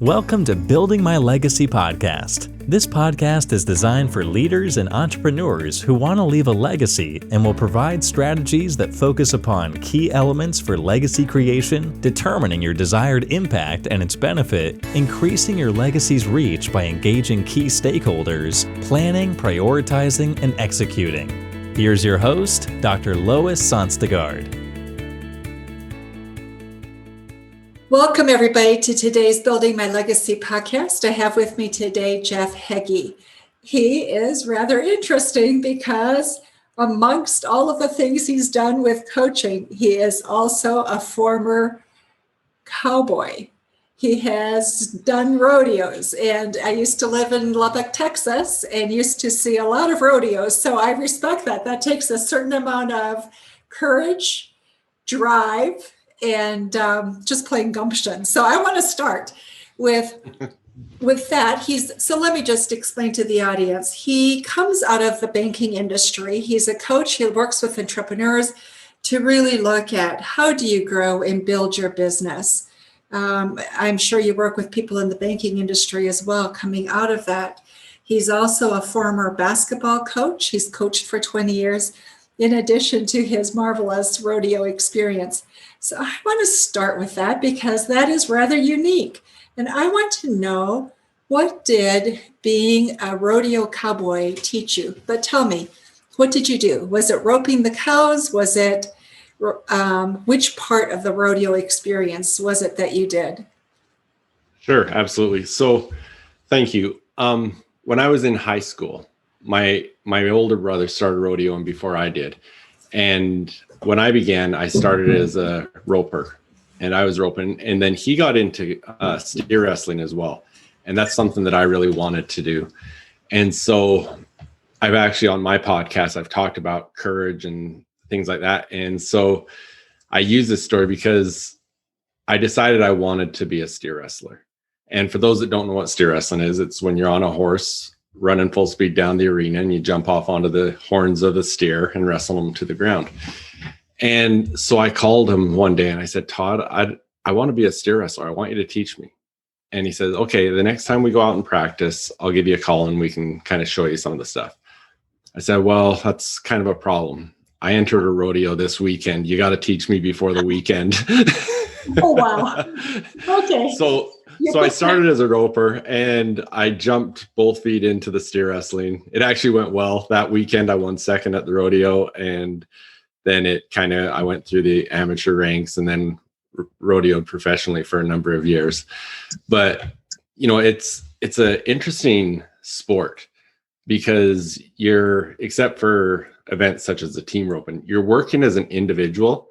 Welcome to Building My Legacy podcast. This podcast is designed for leaders and entrepreneurs who want to leave a legacy and will provide strategies that focus upon key elements for legacy creation, determining your desired impact and its benefit, increasing your legacy's reach by engaging key stakeholders, planning, prioritizing, and executing. Here's your host, Dr. Lois Sonstegard. Welcome, everybody, to today's Building My Legacy podcast. I have with me today Jeff Heggie. He is rather interesting because amongst all of the things he's done with coaching, he is also a former cowboy. He has done rodeos, and I used to live in Lubbock, Texas, and used to see a lot of rodeos, so I respect that. That takes a certain amount of courage, drive, and just plain gumption. So I want to start with that. So let me just explain to the audience. He comes out of the banking industry. He's a coach. He works with entrepreneurs to really look at how do you grow and build your business. I'm sure you work with people in the banking industry as well coming out of that. He's also a former basketball coach. He's coached for 20 years in addition to his marvelous rodeo experience. So I want to start with that because that is rather unique. And I want to know, what did being a rodeo cowboy teach you? But tell me, what did you do? Was it roping the cows? Was it, which part of the rodeo experience was it that you did? Sure, absolutely. So thank you. When I was in high school, my older brother started rodeoing before I did. And when I began, I started as a roper, and I was roping, and then he got into steer wrestling as well. And that's something that I really wanted to do. And so I've actually, on my podcast, I've talked about courage and things like that. And so I use this story because I decided I wanted to be a steer wrestler. And for those that don't know what steer wrestling is, it's when you're on a horse running full speed down the arena and you jump off onto the horns of the steer and wrestle them to the ground. And so I called him one day and I said, Todd, I want to be a steer wrestler. I want you to teach me. And he says, okay, the next time we go out and practice, I'll give you a call and we can kind of show you some of the stuff. I said, well, that's kind of a problem. I entered a rodeo this weekend. You got to teach me before the weekend. Oh, wow. Okay. So I started as a roper and I jumped both feet into the steer wrestling. It actually went well. That weekend I won second at the rodeo, and then I went through the amateur ranks and then rodeoed professionally for a number of years. But, it's an interesting sport because except for events such as the team roping, you're working as an individual,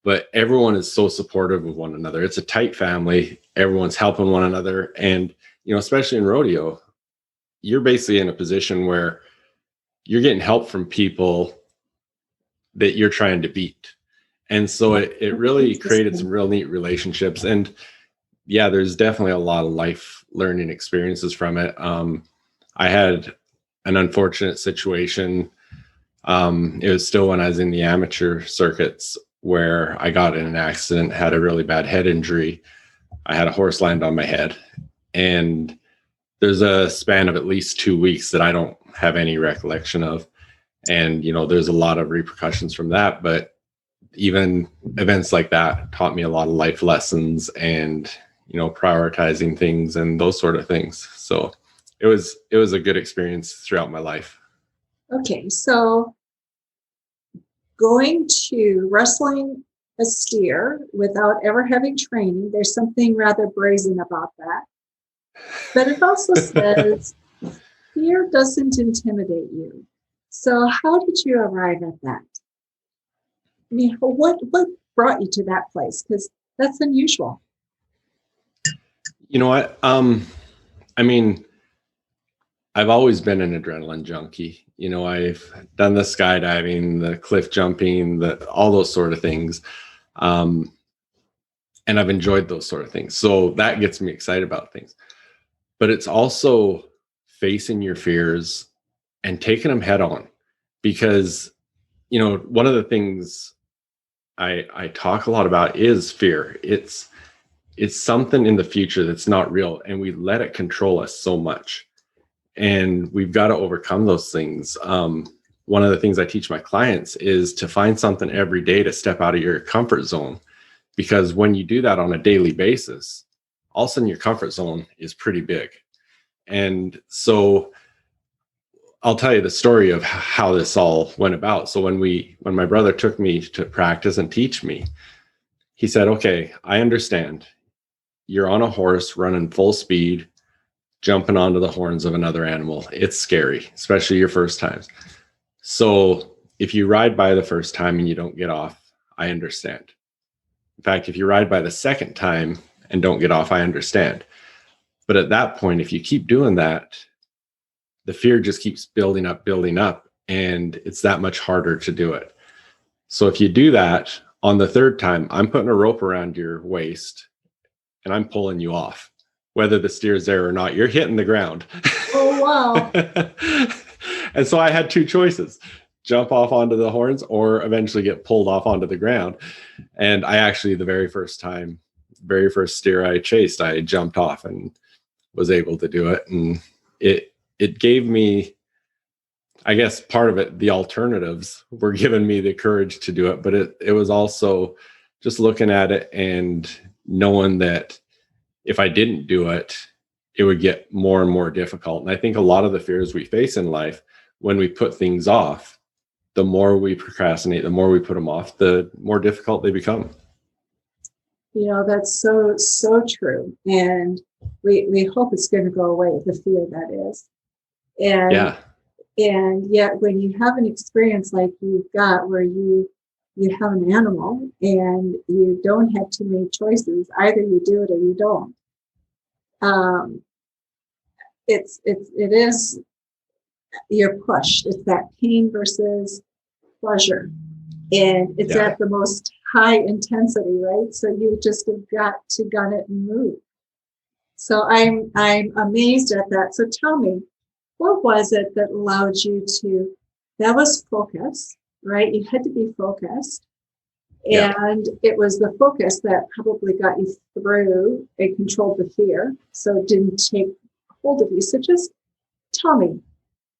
but everyone is so supportive of one another. It's a tight family. Everyone's helping one another. And, especially in rodeo, you're basically in a position where you're getting help from people that you're trying to beat. And so it really created some real neat relationships. And yeah, there's definitely a lot of life learning experiences from it. I had an unfortunate situation. It was still when I was in the amateur circuits where I got in an accident, had a really bad head injury. I had a horse land on my head, and there's a span of at least 2 weeks that I don't have any recollection of. And, there's a lot of repercussions from that, but even events like that taught me a lot of life lessons and, prioritizing things and those sort of things. So it was a good experience throughout my life. Okay. So going to wrestling a steer without ever having training, there's something rather brazen about that. But it also says fear doesn't intimidate you. So how did you arrive at that? I mean, what brought you to that place? Because that's unusual. You know what? I've always been an adrenaline junkie. I've done the skydiving, the cliff jumping, all those sort of things. And I've enjoyed those sort of things. So that gets me excited about things. But it's also facing your fears and taking them head on. Because, one of the things I talk a lot about is fear. It's it's something in the future that's not real, and we let it control us so much. And we've got to overcome those things. One of the things I teach my clients is to find something every day to step out of your comfort zone. Because when you do that on a daily basis, all of a sudden your comfort zone is pretty big. And so I'll tell you the story of how this all went about. So when my brother took me to practice and teach me, he said, okay, I understand. You're on a horse running full speed, jumping onto the horns of another animal. It's scary, especially your first times. So if you ride by the first time and you don't get off, I understand. In fact, if you ride by the second time and don't get off, I understand. But at that point, if you keep doing that, the fear just keeps building up, and it's that much harder to do it. So if you do that on the third time, I'm putting a rope around your waist and I'm pulling you off. Whether the steer's there or not, you're hitting the ground. Oh, wow. And so I had two choices: jump off onto the horns or eventually get pulled off onto the ground. And I actually, the very first steer I chased, I jumped off and was able to do it. And it gave me, I guess part of it, the alternatives were giving me the courage to do it. But it was also just looking at it and knowing that if I didn't do it, it would get more and more difficult. And I think a lot of the fears we face in life, when we put things off, the more we procrastinate, the more we put them off, the more difficult they become. That's so true. And we hope it's going to go away, the fear, that is. And yeah. And yet when you have an experience like you've got, where you have an animal and you don't have too many choices, either you do it or you don't. It is, you're pushed. It's that pain versus pleasure. And it's at the most high intensity, right? So you just have got to gun it and move. So I'm amazed at that. So tell me, what was it that allowed you to, that was focus, right? You had to be focused. And it was the focus that probably got you through and controlled the fear, so it didn't take hold of you. So just tell me,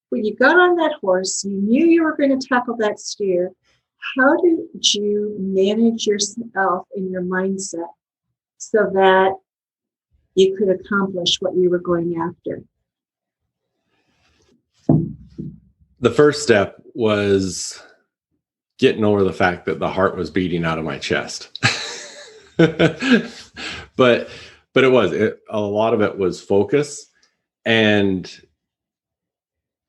when you got on that horse, you knew you were going to tackle that steer. How did you manage yourself and your mindset so that you could accomplish what you were going after? The first step was getting over the fact that the heart was beating out of my chest. but a lot of it was focus. And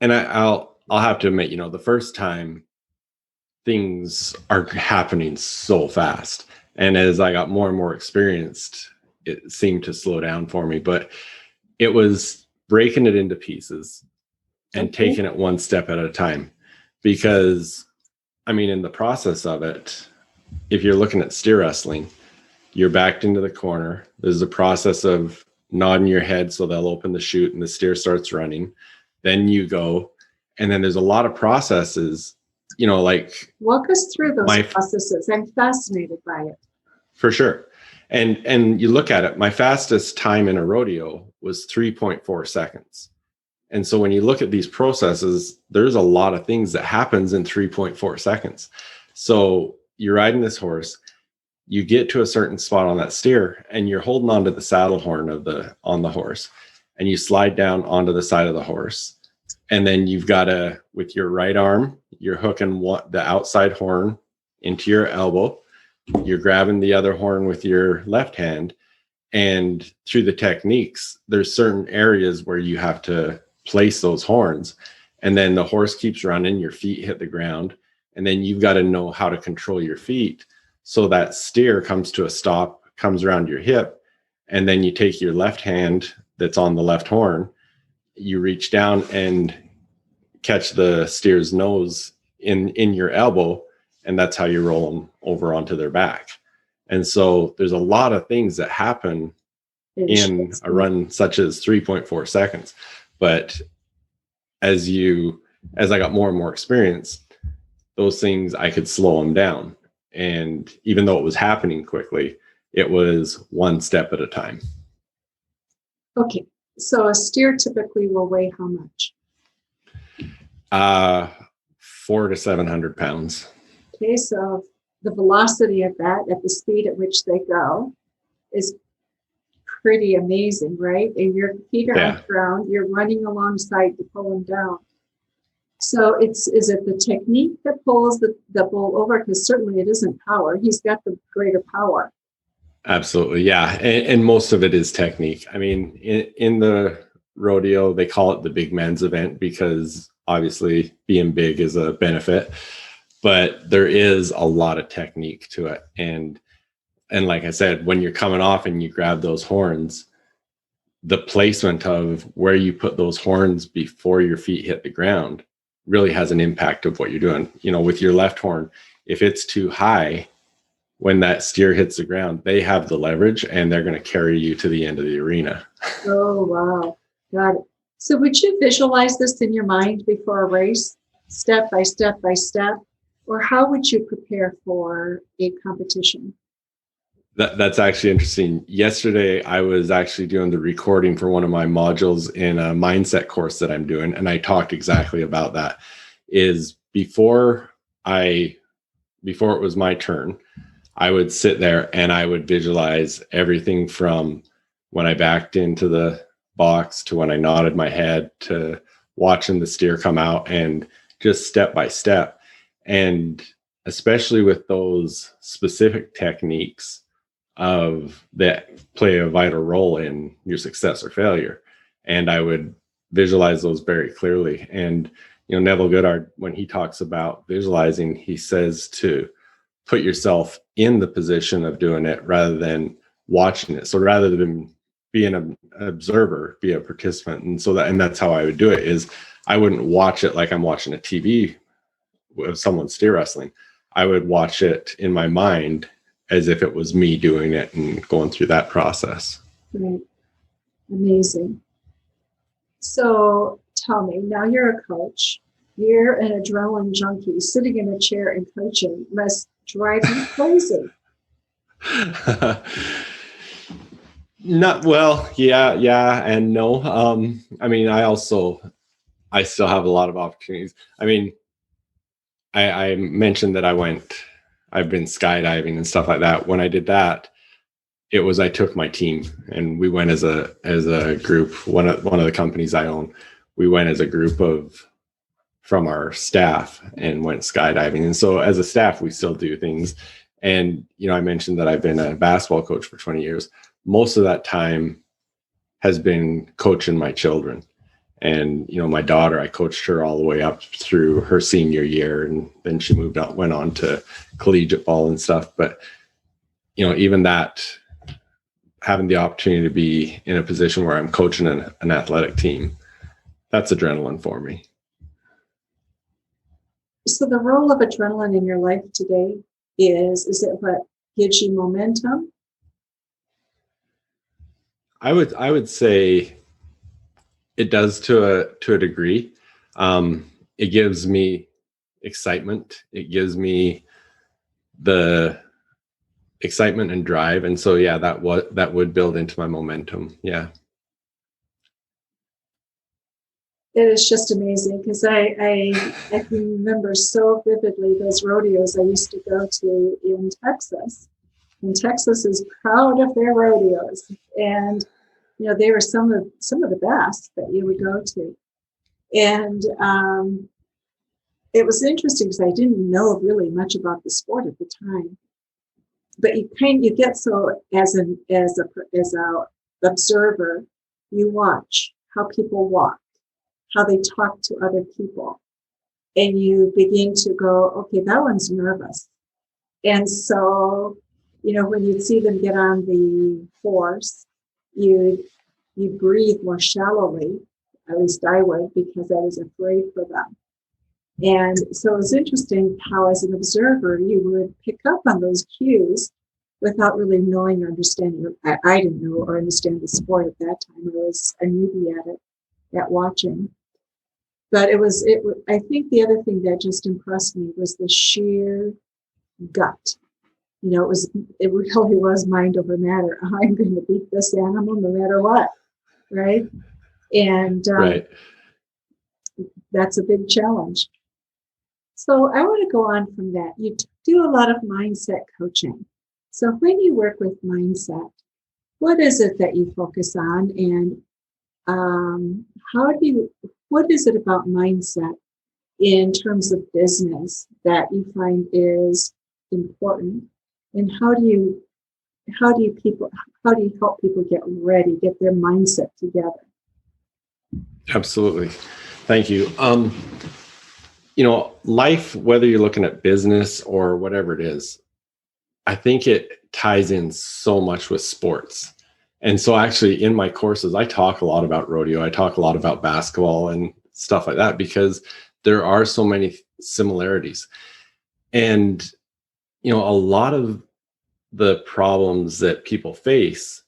I'll have to admit, the first time, things are happening so fast. And as I got more and more experienced, it seemed to slow down for me. But it was breaking it into pieces and taking it one step at a time. Because, in the process of it, if you're looking at steer wrestling, you're backed into the corner. There's a process of nodding your head so they'll open the chute and the steer starts running. Then you go. And then there's a lot of processes, like... Walk us through those processes. I'm fascinated by it. For sure. And you look at it, my fastest time in a rodeo was 3.4 seconds. And so when you look at these processes, there's a lot of things that happens in 3.4 seconds. So you're riding this horse, you get to a certain spot on that steer, and you're holding onto the saddle horn on the horse, and you slide down onto the side of the horse. And then you've got to, with your right arm, you're hooking the outside horn into your elbow. You're grabbing the other horn with your left hand. And through the techniques, there's certain areas where you have to place those horns. And then the horse keeps running, your feet hit the ground. And then you've got to know how to control your feet so that steer comes to a stop, comes around your hip. And then you take your left hand that's on the left horn, you reach down and catch the steer's nose in your elbow, and that's how you roll them over onto their back. And so there's a lot of things that happen in a run such as 3.4 seconds. But as I got more and more experience, those things, I could slow them down. And even though it was happening quickly, It was one step at a time. Okay. So a steer typically will weigh how much? 400 to 700 pounds. Okay. So the velocity of that at the speed at which they go is pretty amazing, right? And your feet are on the ground, you're running alongside to pull them down. So is it the technique that pulls the bull over? Because certainly it isn't power. He's got the greater power. Absolutely. Yeah. And most of it is technique. I mean, in the rodeo, they call it the big man's event because obviously being big is a benefit, but there is a lot of technique to it. And like I said, when you're coming off and you grab those horns, the placement of where you put those horns before your feet hit the ground really has an impact of what you're doing. You know, with your left horn, if it's too high, when that steer hits the ground, they have the leverage and they're going to carry you to the end of the arena. Oh, wow. Got it. So would you visualize this in your mind before a race, step by step by step? Or how would you prepare for a competition? That's actually interesting. Yesterday, I was actually doing the recording for one of my modules in a mindset course that I'm doing. And I talked exactly about that. Is before it was my turn, I would sit there and I would visualize everything from when I backed into the box to when I nodded my head to watching the steer come out, and just step by step. And especially with those specific techniques of that play a vital role in your success or failure. And I would visualize those very clearly. And, you know, Neville Goddard, when he talks about visualizing, he says to put yourself in the position of doing it rather than watching it. So rather than being an observer, be a participant. And that's how I would do it. Is I wouldn't watch it like I'm watching a TV of someone steer wrestling. I would watch it in my mind as if it was me doing it and going through that process. Right. Amazing. So tell me, now you're a coach. You're an adrenaline junkie sitting in a chair and coaching must drive you crazy. Not well, yeah, and no. I mean, I still have a lot of opportunities. I mean, I mentioned that I've been skydiving and stuff like that. When I did that, I took my team and we went as a group. One of the companies I own, we went as a group from our staff and went skydiving. And so as a staff, we still do things. And, you know, I mentioned that I've been a basketball coach for 20 years. Most of that time has been coaching my children. And, you know, my daughter, I coached her all the way up through her senior year. And then she went on to collegiate ball and stuff. But, you know, even that, having the opportunity to be in a position where I'm coaching an athletic team, that's adrenaline for me. So the role of adrenaline in your life today is it what gives you momentum? I would say it does to a degree. It gives me excitement. It gives me the excitement and drive. And so, yeah, that would build into my momentum. Yeah. It is just amazing because I can remember so vividly those rodeos I used to go to in Texas. And Texas is proud of their rodeos. And, you know, they were some of the best that you would go to. And it was interesting because I didn't know really much about the sport at the time. But you get so as a observer, you watch how people walk, how they talk to other people, and you begin to go, okay, that one's nervous. And so, you know, when you'd see them get on the horse, you breathe more shallowly, at least I would, because I was afraid for them. And so it was interesting how, as an observer, you would pick up on those cues without really knowing or understanding. I didn't know or understand the sport at that time. I was a newbie at watching. But I think the other thing that just impressed me was the sheer gut it really was mind over matter. I'm going to beat this animal no matter what, right? And Right. that's a big challenge. So I want to go on from that. You do a lot of mindset coaching. So when you work with mindset, what is it that you focus on, and what is it about mindset in terms of business that you find is important, and how do you help people get ready, get their mindset together? Absolutely. Thank you. Life, whether you're looking at business or whatever it is, I think it ties in so much with sports. And so actually in my courses, I talk a lot about rodeo. I talk a lot about basketball and stuff like that, because there are so many similarities. And, a lot of the problems that people face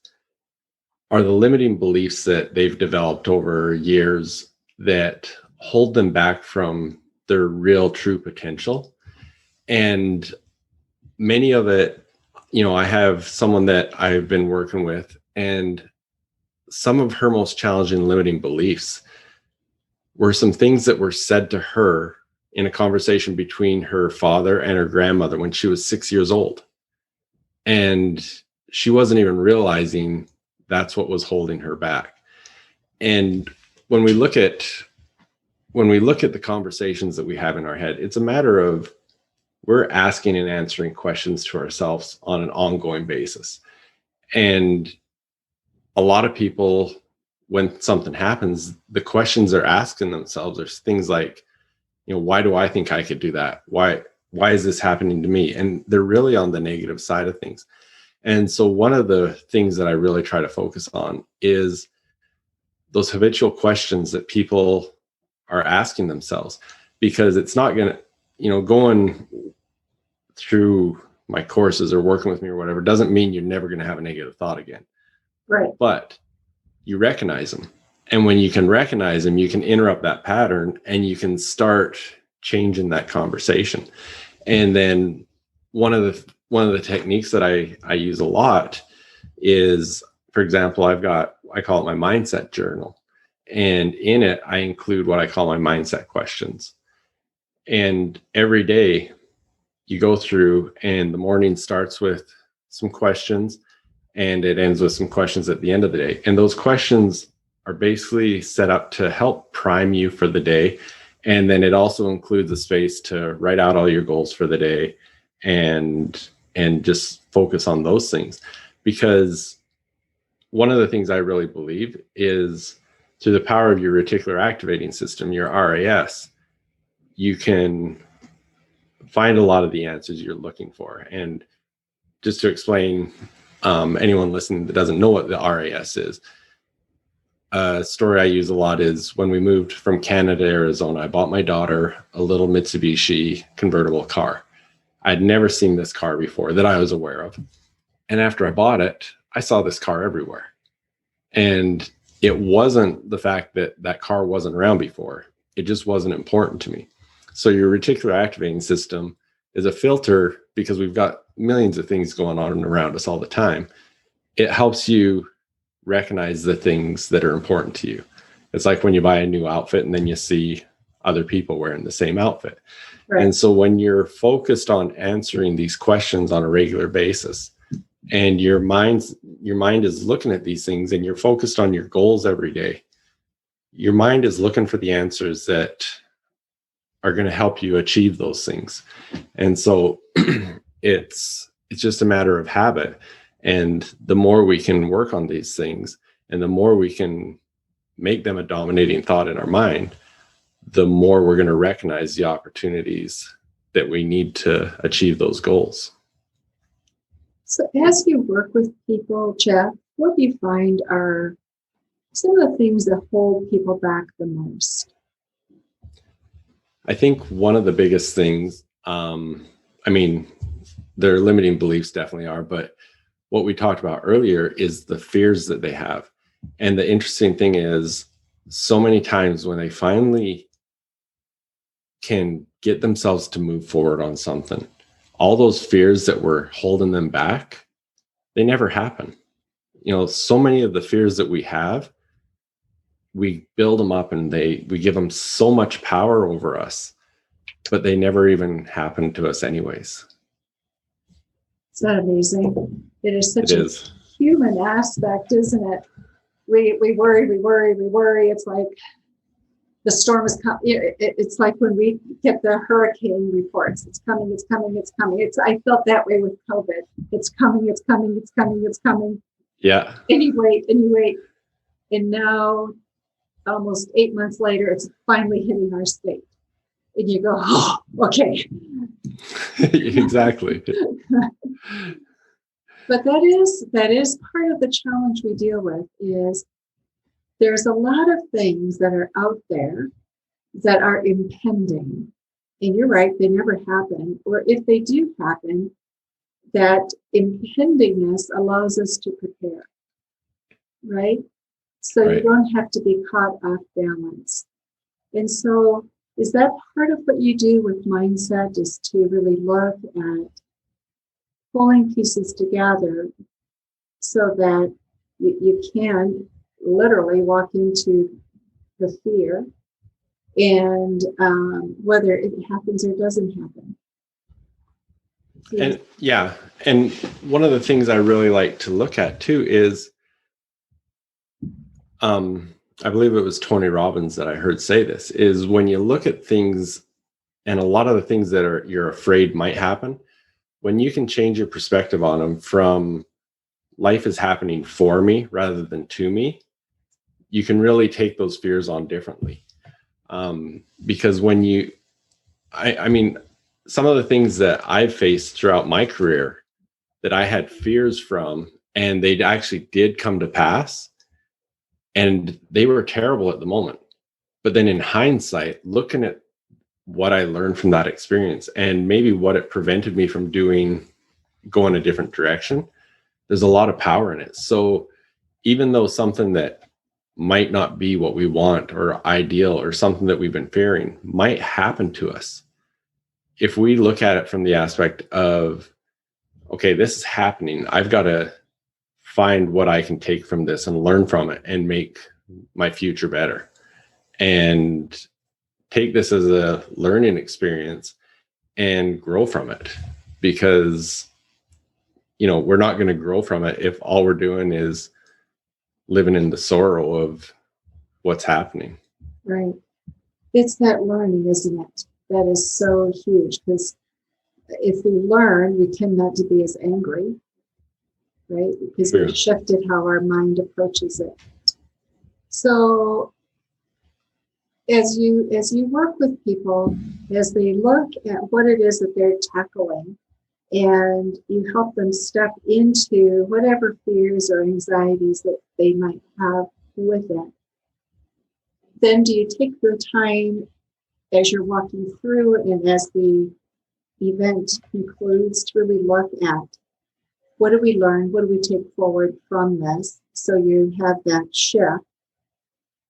are the limiting beliefs that they've developed over years that hold them back from their real true potential. And many of it, I have someone that I've been working with, and some of her most challenging limiting beliefs were some things that were said to her in a conversation between her father and her grandmother when she was 6 years old. And she wasn't even realizing that's what was holding her back. And when we look at the conversations that we have in our head, it's a matter of we're asking and answering questions to ourselves on an ongoing basis. And a lot of people, when something happens, the questions they're asking themselves are things like, why do I think I could do that? Why is this happening to me? And they're really on the negative side of things. And so one of the things that I really try to focus on is those habitual questions that people are asking themselves, because it's not going to, going through my courses or working with me or whatever doesn't mean you're never going to have a negative thought again. Right. But you recognize them. And when you can recognize them, you can interrupt that pattern and you can start changing that conversation. And then one of the techniques that I use a lot is, for example, I call it my mindset journal. And in it, I include what I call my mindset questions. And every day you go through, and the morning starts with some questions and it ends with some questions at the end of the day. And those questions are basically set up to help prime you for the day. And then it also includes a space to write out all your goals for the day and just focus on those things. Because one of the things I really believe is through the power of your reticular activating system, your RAS, you can find a lot of the answers you're looking for. And just to explain, anyone listening that doesn't know what the RAS is, a story I use a lot is when we moved from Canada to Arizona, I bought my daughter a little Mitsubishi convertible car. I'd never seen this car before that I was aware of. And after I bought it, I saw this car everywhere. And it wasn't the fact that that car wasn't around before. It just wasn't important to me. So your reticular activating system is a filter, because we've got millions of things going on around us all the time. It helps you recognize the things that are important to you. It's like when you buy a new outfit and then you see other people wearing the same outfit. Right. And so when you're focused on answering these questions on a regular basis, and your mind is looking at these things, and you're focused on your goals every day, your mind is looking for the answers that are going to help you achieve those things. And so it's just a matter of habit. And the more we can work on these things, and the more we can make them a dominating thought in our mind, the more we're going to recognize the opportunities that we need to achieve those goals. So as you work with people, Jeff, what do you find are some of the things that hold people back the most? I think one of the biggest things, their limiting beliefs definitely are, but what we talked about earlier is the fears that they have. And the interesting thing is, so many times when they finally can get themselves to move forward on something, all those fears that were holding them back, they never happen. So many of the fears that we have, we build them up and we give them so much power over us, but they never even happen to us anyways. Is that amazing? It is such a human aspect, isn't it? We worry. It's like the storm is coming. It's like when we get the hurricane reports. It's coming. I felt that way with COVID. It's coming. Yeah. And you wait. And now, almost 8 months later, it's finally hitting our state. And you go, oh, okay. Exactly. But that is part of the challenge we deal with. Is there's a lot of things that are out there that are impending. And you're right, they never happen. Or if they do happen, that impendingness allows us to prepare, right? So Right. You don't have to be caught off balance. And so is that part of what you do with mindset, is to really look at pulling pieces together so that you can literally walk into the fear and whether it happens or doesn't happen. And one of the things I really like to look at too is, I believe it was Tony Robbins that I heard say this, is when you look at things and a lot of the things that you're afraid might happen, when you can change your perspective on them from life is happening for me rather than to me, you can really take those fears on differently. Because when I mean, some of the things that I've faced throughout my career that I had fears from, and they actually did come to pass, and they were terrible at the moment. But then in hindsight, looking at what I learned from that experience and maybe what it prevented me from going a different direction, there's a lot of power in it. So even though something that might not be what we want or ideal or something that we've been fearing might happen to us, if we look at it from the aspect of, okay, this is happening, I've got to find what I can take from this and learn from it and make my future better, and take this as a learning experience and grow from it. Because, we're not going to grow from it if all we're doing is living in the sorrow of what's happening. Right. It's that learning, isn't it? That is so huge, because if we learn, we tend not to be as angry, right? Because we've shifted how our mind approaches it. So as you work with people, as they look at what it is that they're tackling, and you help them step into whatever fears or anxieties that they might have with it, then do you take the time as you're walking through and as the event concludes to really look at what do we learn, what do we take forward from this, so you have that shift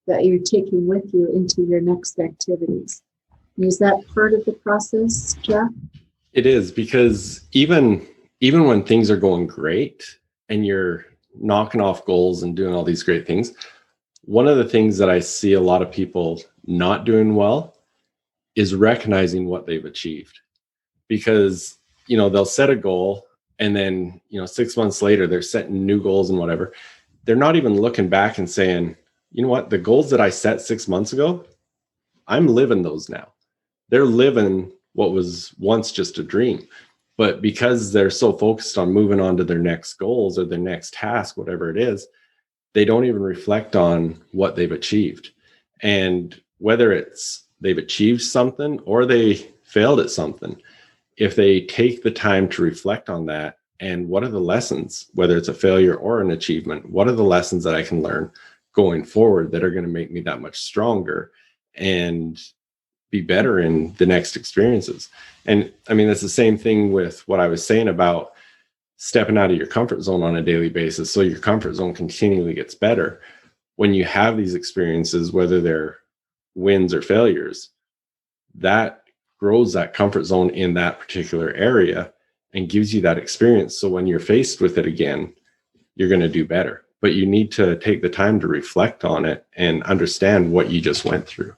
that you're taking with you into your next activities? Is that part of the process, Jeff? It is, because even when things are going great and you're knocking off goals and doing all these great things, one of the things that I see a lot of people not doing well is recognizing what they've achieved. Because, they'll set a goal and then, 6 months later, they're setting new goals and whatever. They're not even looking back and saying, you know what, the goals that I set 6 months ago, I'm living those now. They're living what was once just a dream. But because they're so focused on moving on to their next goals or their next task, whatever it is, they don't even reflect on what they've achieved. And whether it's they've achieved something or they failed at something, if they take the time to reflect on that, and what are the lessons, whether it's a failure or an achievement, what are the lessons that I can learn going forward that are going to make me that much stronger and be better in the next experiences. And I mean, that's the same thing with what I was saying about stepping out of your comfort zone on a daily basis, so your comfort zone continually gets better. When you have these experiences, whether they're wins or failures, that grows that comfort zone in that particular area, and gives you that experience. So when you're faced with it again, you're going to do better. But you need to take the time to reflect on it and understand what you just went through.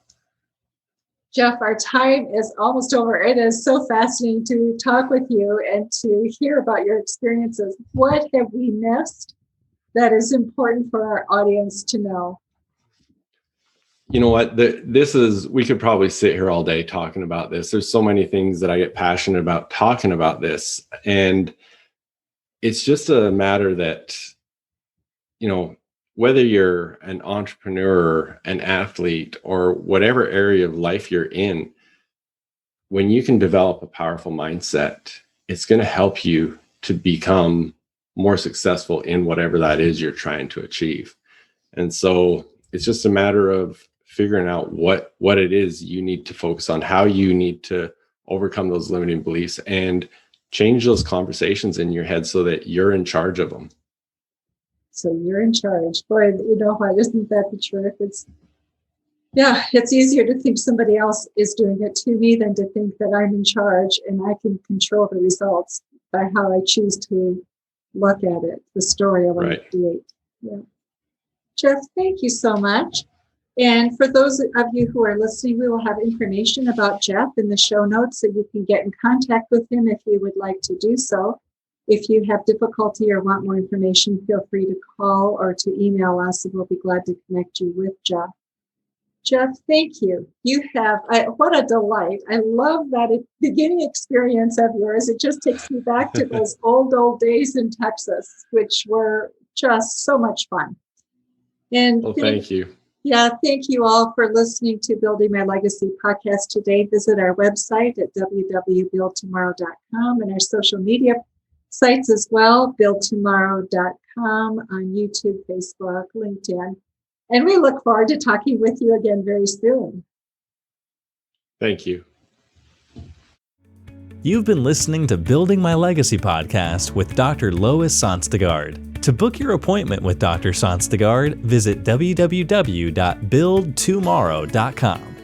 Jeff, our time is almost over. It is so fascinating to talk with you and to hear about your experiences. What have we missed that is important for our audience to know? You know what? We could probably sit here all day talking about this. There's so many things that I get passionate about talking about this. And it's just a matter that, whether you're an entrepreneur, an athlete, or whatever area of life you're in, when you can develop a powerful mindset, it's going to help you to become more successful in whatever that is you're trying to achieve. And so it's just a matter of figuring out what it is you need to focus on, how you need to overcome those limiting beliefs and change those conversations in your head so that you're in charge of them. So you're in charge. Boy, what, isn't that the truth? It's easier to think somebody else is doing it to me than to think that I'm in charge and I can control the results by how I choose to look at it, the story I want to create. Yeah. Jeff, thank you so much. And for those of you who are listening, we will have information about Jeff in the show notes so you can get in contact with him if you would like to do so. If you have difficulty or want more information, feel free to call or to email us, and we'll be glad to connect you with Jeff. Jeff, thank you. What a delight. I love that beginning experience of yours. It just takes me back to those old days in Texas, which were just so much fun. And thank you. Yeah, thank you all for listening to Building My Legacy podcast today. Visit our website at www.buildtomorrow.com and our social media sites as well, buildtomorrow.com on YouTube, Facebook, LinkedIn. And we look forward to talking with you again very soon. Thank you. You've been listening to Building My Legacy podcast with Dr. Lois Sonstegard. To book your appointment with Dr. Sonstegard, visit www.buildtomorrow.com.